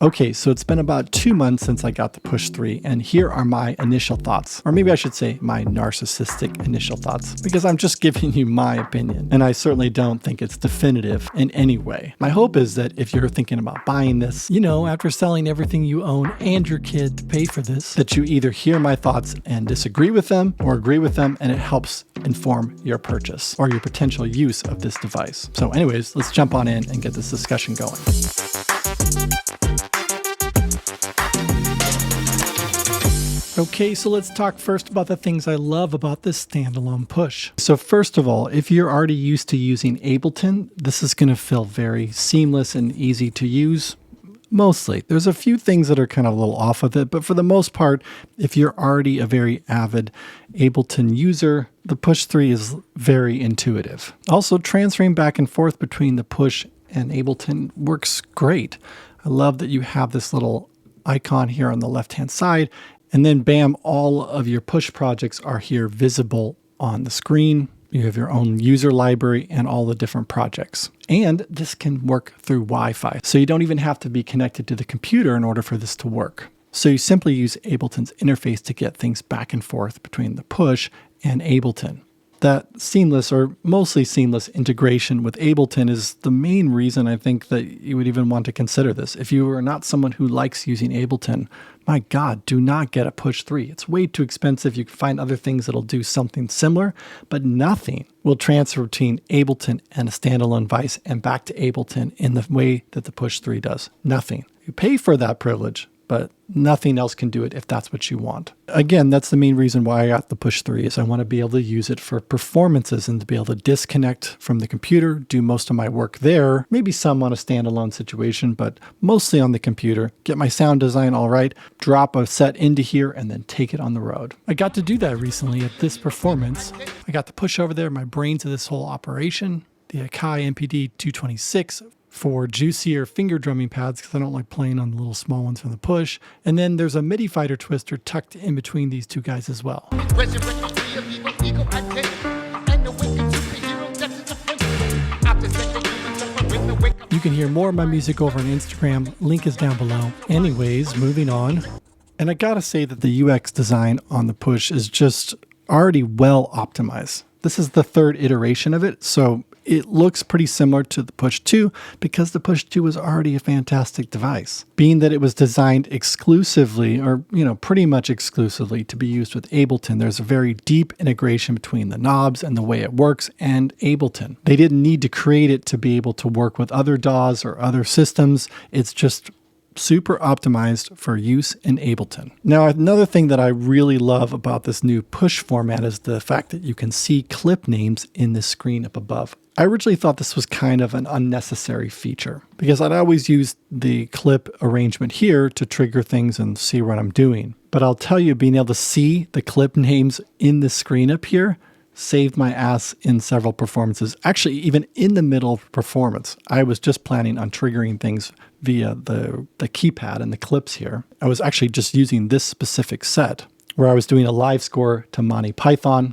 Okay, so it's been about 2 months since I got the Push 3, and here are my initial thoughts. Or maybe I should say my narcissistic initial thoughts, because I'm just giving you my opinion, and I certainly don't think it's definitive in any way. My hope is that if you're thinking about buying this, after selling everything you own and your kid to pay for this, that you either hear my thoughts and disagree with them or agree with them, and it helps inform your purchase or your potential use of this device. So anyways, let's jump on in and get this discussion going. Okay, so let's talk first about the things I love about this standalone Push. So first of all, if you're already used to using Ableton, this is going to feel very seamless and easy to use. Mostly. There's a few things that are kind of a little off of it, but for the most part, if you're already a very avid Ableton user, the Push 3 is very intuitive. Also, transferring back and forth between the Push and Ableton works great. I love that you have this little icon here on the left-hand side, and then bam, all of your Push projects are here visible on the screen. You have your own user library and all the different projects. And this can work through Wi-Fi. So you don't even have to be connected to the computer in order for this to work. So you simply use Ableton's interface to get things back and forth between the Push and Ableton. That seamless or mostly seamless integration with Ableton is the main reason I think that you would even want to consider this. If you are not someone who likes using Ableton, my God, do not get a Push 3. It's way too expensive. You can find other things that'll do something similar, but nothing will transfer between Ableton and a standalone device and back to Ableton in the way that the Push 3 does. Nothing. You pay for that privilege, but nothing else can do it if that's what you want. Again, that's the main reason why I got the Push 3 is I want to be able to use it for performances and to be able to disconnect from the computer, do most of my work there, maybe some on a standalone situation, but mostly on the computer, get my sound design all right, drop a set into here, and then take it on the road. I got to do that recently at this performance. I got to push over there my brain to this whole operation, the Akai MPD 226, for juicier finger drumming pads because I don't like playing on the little small ones from the Push. And then there's a MIDI fighter twister tucked in between these two guys as well. You can hear more of my music over on Instagram. Link is down below. Anyways, moving on. And I gotta say that the UX design on the Push is just already well optimized. This is the third iteration of it, so it looks pretty similar to the Push 2 because the Push 2 was already a fantastic device. Being that it was designed exclusively, or pretty much exclusively to be used with Ableton, there's a very deep integration between the knobs and the way it works and Ableton. They didn't need to create it to be able to work with other DAWs or other systems. It's just super optimized for use in Ableton. Now, another thing that I really love about this new Push format is the fact that you can see clip names in the screen up above. I originally thought this was kind of an unnecessary feature because I'd always use the clip arrangement here to trigger things and see what I'm doing. But I'll tell you, being able to see the clip names in the screen up here saved my ass in several performances. Actually, even in the middle of performance, I was just planning on triggering things via the keypad and the clips here. I was actually just using this specific set where I was doing a live score to Monty Python.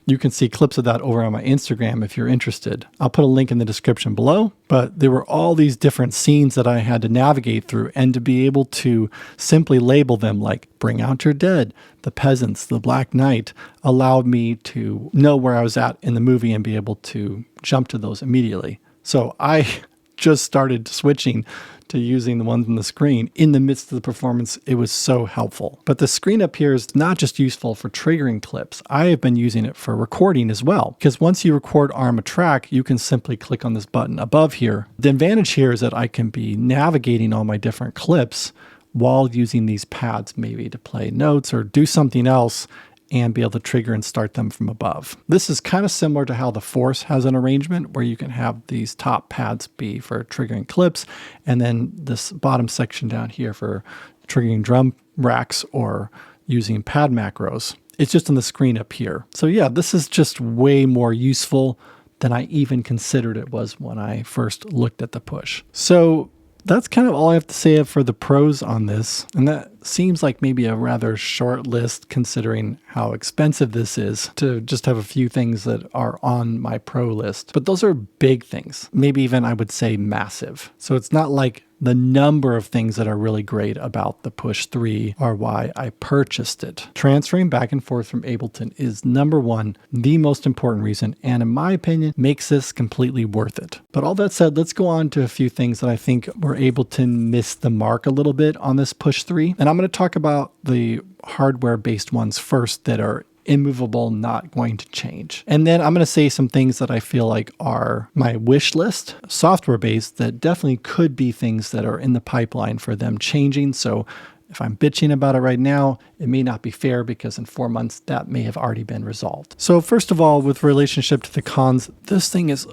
You can see clips of that over on my Instagram if you're interested. I'll put a link in the description below, but there were all these different scenes that I had to navigate through, and to be able to simply label them like Bring Out Your Dead, The Peasants, The Black Knight, allowed me to know where I was at in the movie and be able to jump to those immediately. So I just started switching to using the ones on the screen in the midst of the performance. It was so helpful. But the screen up here is not just useful for triggering clips. I have been using it for recording as well, because once you record a track, you can simply click on this button above here. The advantage here is that I can be navigating all my different clips while using these pads, maybe to play notes or do something else, and be able to trigger and start them from above. This is kind of similar to how the Force has an arrangement where you can have these top pads be for triggering clips, and then this bottom section down here for triggering drum racks or using pad macros. It's just on the screen up here. So yeah, this is just way more useful than I even considered it was when I first looked at the Push. So That's kind of all I have to say for the pros on this. And that seems like maybe a rather short list considering how expensive this is to just have a few things that are on my pro list. But those are big things, maybe even I would say massive. So it's not like the number of things that are really great about the Push 3 are why I purchased it. Transferring back and forth from Ableton is number one, the most important reason, and in my opinion, makes this completely worth it. But all that said, let's go on to a few things that I think where Ableton missed the mark a little bit on this Push 3. And I'm going to talk about the hardware-based ones first that are immovable, not going to change. And then I'm going to say some things that I feel like are my wish list, software based, that definitely could be things that are in the pipeline for them changing. So if I'm bitching about it right now, it may not be fair because in 4 months that may have already been resolved. So first of all, with relationship to the cons, this thing is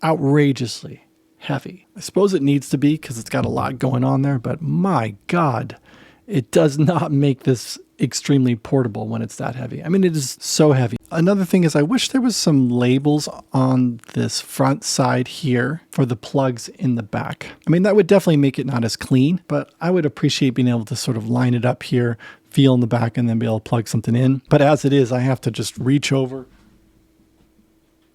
outrageously heavy. I suppose it needs to be because it's got a lot going on there, but my God, it does not make this extremely portable when it's that heavy. I mean, it is so heavy. Another thing is I wish there was some labels on this front side here for the plugs in the back. I mean, that would definitely make it not as clean, but I would appreciate being able to sort of line it up here, feel in the back, and then be able to plug something in. But as it is, I have to just reach over,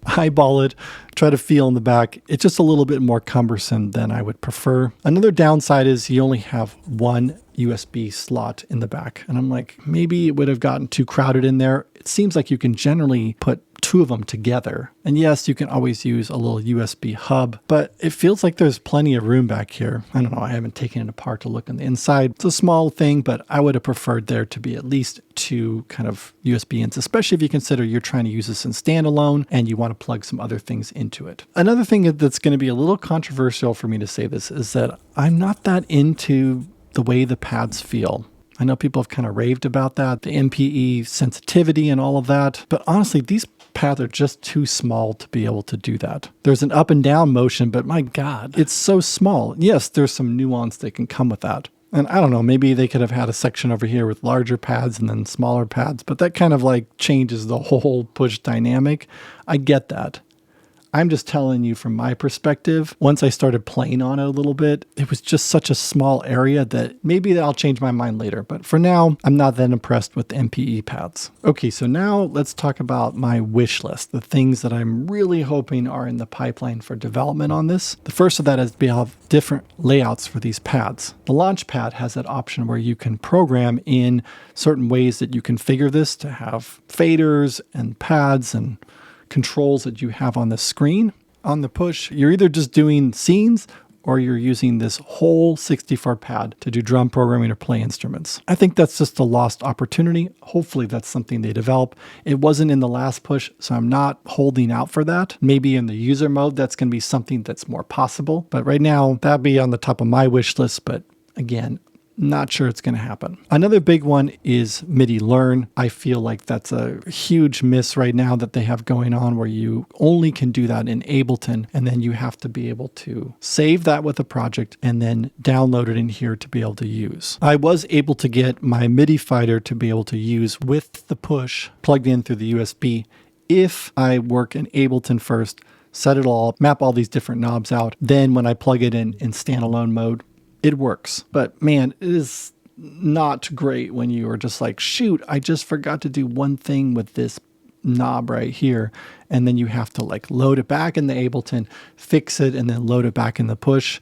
eyeball it, try to feel in the back. It's just a little bit more cumbersome than I would prefer. Another downside is you only have one USB slot in the back. And I'm like, maybe it would have gotten too crowded in there. It seems like you can generally put two of them together. And yes, you can always use a little USB hub, but it feels like there's plenty of room back here. I don't know, I haven't taken it apart to look on the inside. It's a small thing, but I would have preferred there to be at least two kind of USB ins, especially if you consider you're trying to use this in standalone and you want to plug some other things into it. Another thing that's going to be a little controversial for me to say this is that I'm not that into the way the pads feel. I know people have kind of raved about that, the MPE sensitivity and all of that, but honestly, these pads are just too small to be able to do that. There's an up and down motion, but my God, it's so small. Yes, there's some nuance that can come with that. And I don't know, maybe they could have had a section over here with larger pads and then smaller pads, but that kind of like changes the whole Push dynamic. I get that. I'm just telling you from my perspective, once I started playing on it a little bit, it was just such a small area that maybe I'll change my mind later. But for now, I'm not that impressed with the MPE pads. Okay, so now let's talk about my wish list, the things that I'm really hoping are in the pipeline for development on this. The first of that is to have different layouts for these pads. The launch pad has that option where you can program in certain ways that you configure this to have faders and pads and controls that you have on the screen. On the Push, you're either just doing scenes or you're using this whole 64 pad to do drum programming or play instruments. I think that's just a lost opportunity. Hopefully that's something they develop. It wasn't in the last Push, so I'm not holding out for that. Maybe in the user mode, that's going to be something that's more possible. But right now, that'd be on the top of my wish list. But again, not sure it's going to happen. Another big one is MIDI Learn. I feel like that's a huge miss right now that they have going on where you only can do that in Ableton and then you have to be able to save that with a project and then download it in here to be able to use. I was able to get my MIDI fighter to be able to use with the Push plugged in through the USB if I work in Ableton first, set it all up, map all these different knobs out. Then when I plug it in standalone mode, it works. But man, it is not great when you are just like, shoot, I just forgot to do one thing with this knob right here. And then you have to like load it back in the Ableton, fix it, and then load it back in the Push.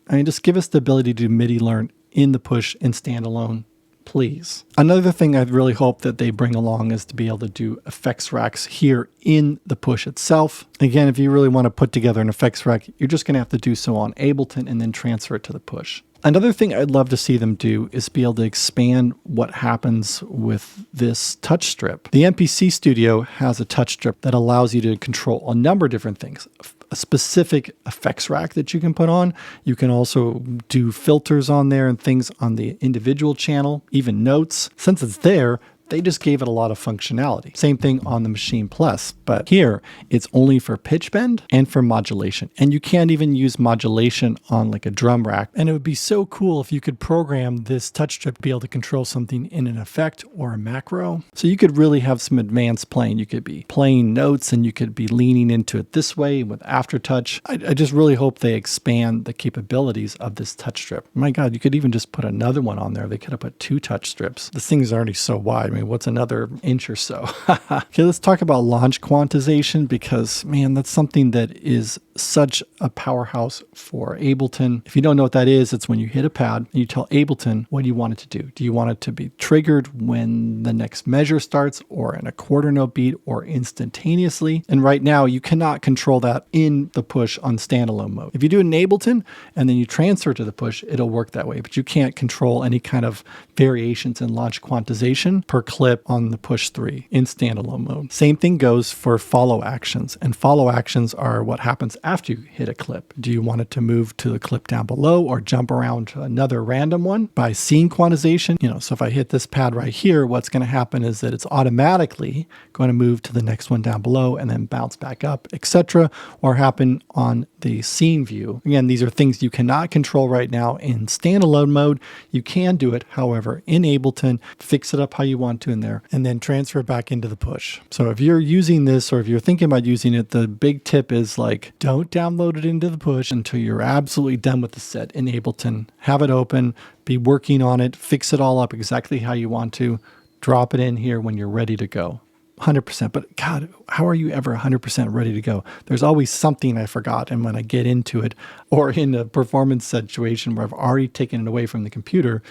I mean, just give us the ability to do MIDI Learn in the Push in standalone, please. Another thing I'd really hope that they bring along is to be able to do effects racks here in the Push itself. Again, if you really want to put together an effects rack, you're just going to have to do so on Ableton and then transfer it to the Push. Another thing I'd love to see them do is be able to expand what happens with this touch strip. The MPC Studio has a touch strip that allows you to control a number of different things. A specific effects rack that you can put on. You can also do filters on there and things on the individual channel, even notes. Since it's there, They just gave it a lot of functionality. Same thing on the Machine Plus, but here it's only for pitch bend and for modulation. And you can't even use modulation on like a drum rack. And it would be so cool if you could program this touch strip to be able to control something in an effect or a macro. So you could really have some advanced playing. You could be playing notes and you could be leaning into it this way with aftertouch. I just really hope they expand the capabilities of this touch strip. My God, you could even just put another one on there. They could have put 2 touch strips. This thing's already so wide. I mean, what's another inch or so? Okay, let's talk about launch quantization because, man, that's something that is such a powerhouse for Ableton. If you don't know what that is, it's when you hit a pad and you tell Ableton what you want it to do. Do you want it to be triggered when the next measure starts or in a quarter note beat or instantaneously? And right now you cannot control that in the push on standalone mode. If you do it in Ableton and then you transfer to the push, it'll work that way, but you can't control any kind of variations in launch quantization per clip on the push 3 in standalone mode. Same thing goes for follow actions, and follow actions are what happens after you hit a clip. Do you want it to move to the clip down below or jump around to another random one? By scene quantization, so if I hit this pad right here, what's going to happen is that it's automatically going to move to the next one down below and then bounce back up, etc., or happen on the scene view. Again, these are things you cannot control right now in standalone mode. You can do it, however, in Ableton, fix it up how you want to in there, and then transfer it back into the push. So if you're using this or if you're thinking about using it, the big tip is like, don't download it into the push until you're absolutely done with the set in Ableton. Have it open, be working on it, fix it all up exactly how you want to, drop it in here when you're ready to go. 100%. But God, how are you ever 100% ready to go? There's always something I forgot. And when I get into it or in a performance situation where I've already taken it away from the computer,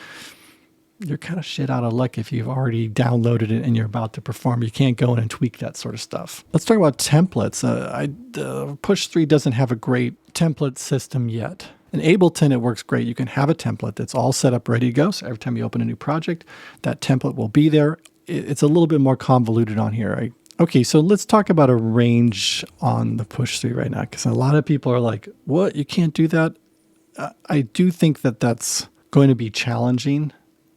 you're kind of shit out of luck if you've already downloaded it and you're about to perform. You can't go in and tweak that sort of stuff. Let's talk about templates. Push 3 doesn't have a great template system yet. In Ableton, it works great. You can have a template that's all set up, ready to go. So every time you open a new project, that template will be there. It's a little bit more convoluted on here, right? Okay, so let's talk about a range on the Push 3 right now, because a lot of people are like, what? You can't do that? I do think that that's going to be challenging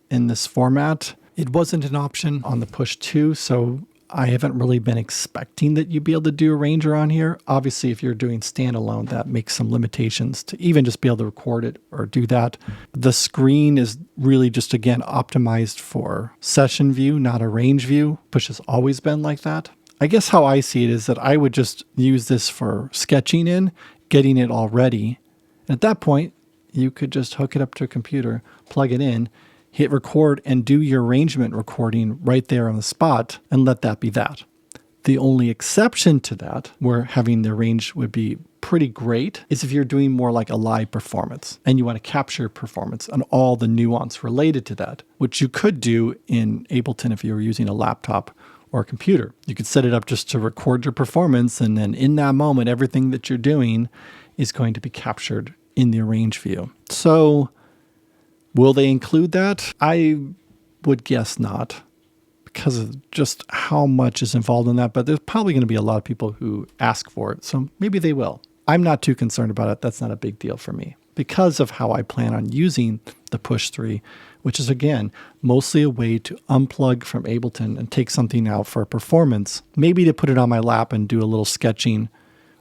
in this format. It wasn't an option on the Push 2, so I haven't really been expecting that you'd be able to do a ranger on here. Obviously, if you're doing standalone, that makes some limitations to even just be able to record it or do that. The screen is really just, again, optimized for session view, not a range view. Push has always been like that. I guess how I see it is that I would just use this for sketching in, getting it all ready. And at that point, you could just hook it up to a computer, plug it in, hit record and do your arrangement recording right there on the spot and let that be that. The only exception to that, where having the range would be pretty great, is if you're doing more like a live performance and you want to capture performance and all the nuance related to that, which you could do in Ableton if you were using a laptop or a computer. You could set it up just to record your performance, and then in that moment, everything that you're doing is going to be captured in the arrange view. So will they include that? I would guess not, because of just how much is involved in that, but there's probably going to be a lot of people who ask for it, so maybe they will. I'm not too concerned about it. That's not a big deal for me because of how I plan on using the Push 3, which is, again, mostly a way to unplug from Ableton and take something out for a performance, maybe to put it on my lap and do a little sketching,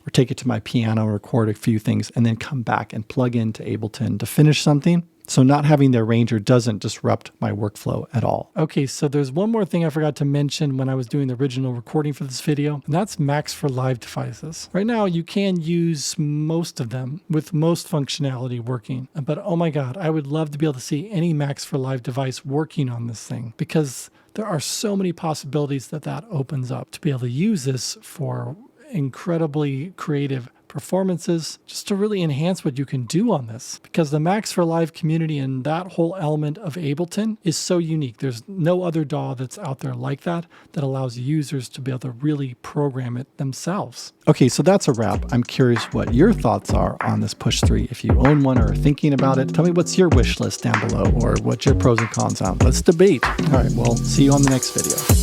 or take it to my piano, record a few things, and then come back and plug into Ableton to finish something. So not having the arranger doesn't disrupt my workflow at all. Okay, so there's one more thing I forgot to mention when I was doing the original recording for this video, and that's Max for live devices. Right now, you can use most of them with most functionality working, but oh my God, I would love to be able to see any Max for live device working on this thing, because there are so many possibilities that opens up to be able to use this for incredibly creative performances, just to really enhance what you can do on this, because the Max for Live community and that whole element of Ableton is so unique. There's no other DAW that's out there like that allows users to be able to really program it themselves. Okay, so that's a wrap. I'm curious what your thoughts are on this Push 3. If you own one or are thinking about it, tell me what's your wish list down below or what your pros and cons on. Let's debate. All right, well, see you on the next video.